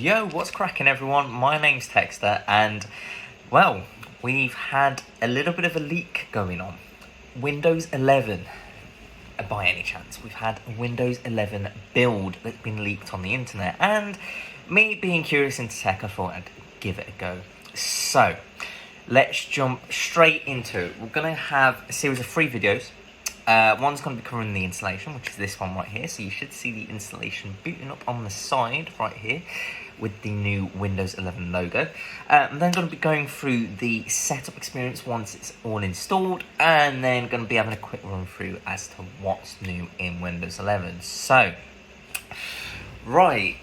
Yo, what's cracking everyone? My name's TEkSTA and, well, we've had a little bit of a leak going on. Windows 11, by any chance, we've had a Windows 11 build that's been leaked on the internet, and me being curious into tech, I thought I'd give it a go. So, let's jump straight into it. We're going to have a series of 3 videos. One's going to be covering the installation, which is this one right here. So you should see the installation booting up on the side right here with the new Windows 11 logo. I'm then going to be going through the setup experience once it's all installed, and then going to be having a quick run through as to what's new in Windows 11. So, right,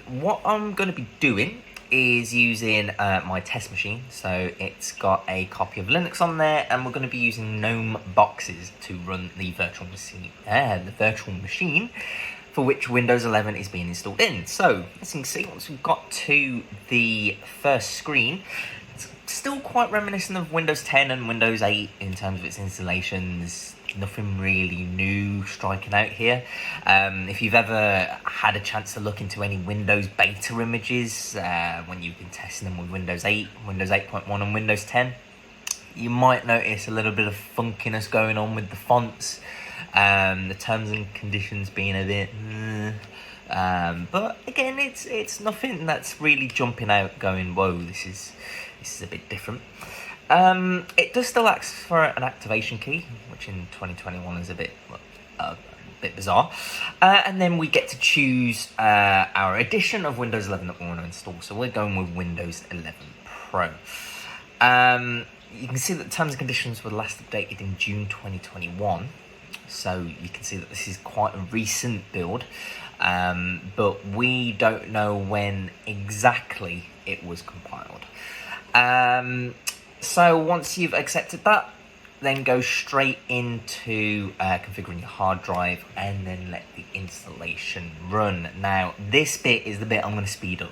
what I'm going to be doing is using my test machine. So it's got a copy of Linux on there, and we're going to be using GNOME boxes to run the virtual machine for which Windows 11 is being installed in. So as you can see, once we've got to the first screen, it's still quite reminiscent of Windows 10 and Windows 8 in terms of its installations. Nothing really new striking out here. If you've ever had a chance to look into any Windows beta images when you've been testing them with Windows 8, Windows 8.1 and Windows 10, you might notice a little bit of funkiness going on with the fonts, the terms and conditions being a bit but again, it's nothing that's really jumping out going, whoa, this is a bit different. It does still ask for an activation key, which in 2021 is a bit bizarre. And then we get to choose our edition of Windows 11 that we want to install. So we're going with Windows 11 Pro. You can see that the terms and conditions were last updated in June 2021. So you can see that this is quite a recent build. But we don't know when exactly it was compiled. So once you've accepted that, then go straight into configuring your hard drive and then let the installation run. Now, this bit is the bit I'm going to speed up.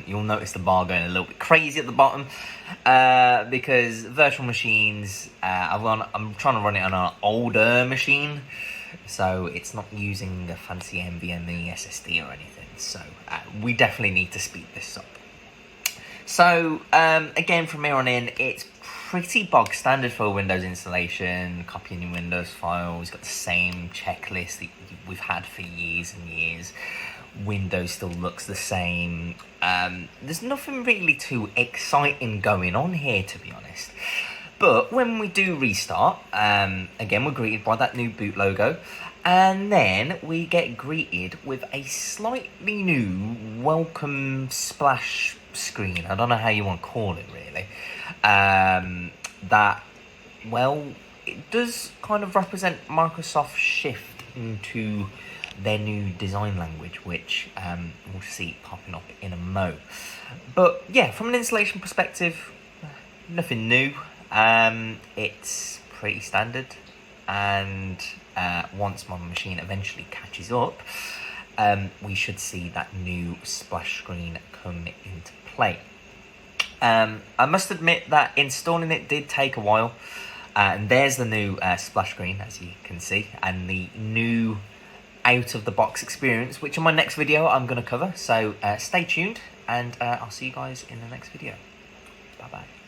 You'll notice the bar going a little bit crazy at the bottom because virtual machines, I'm trying to run it on an older machine, so it's not using a fancy NVMe SSD or anything. So we definitely need to speed this up. So, again, from here on in, it's pretty bog standard for a Windows installation. Copying your Windows files, got the same checklist that we've had for years and years. Windows still looks the same. There's nothing really too exciting going on here, to be honest. But when we do restart, again, we're greeted by that new boot logo. And then we get greeted with a slightly new welcome splash screen. I don't know how you want to call it, really. That, well, it does kind of represent Microsoft's shift into their new design language, which we'll see popping up in a mo. But yeah, from an installation perspective, nothing new. It's pretty standard, and once my machine eventually catches up, we should see that new splash screen come into play. I must admit that installing it did take a while, and there's the new splash screen, as you can see, and the new out-of-the-box experience, which in my next video I'm going to cover. So stay tuned, and I'll see you guys in the next video. Bye-bye.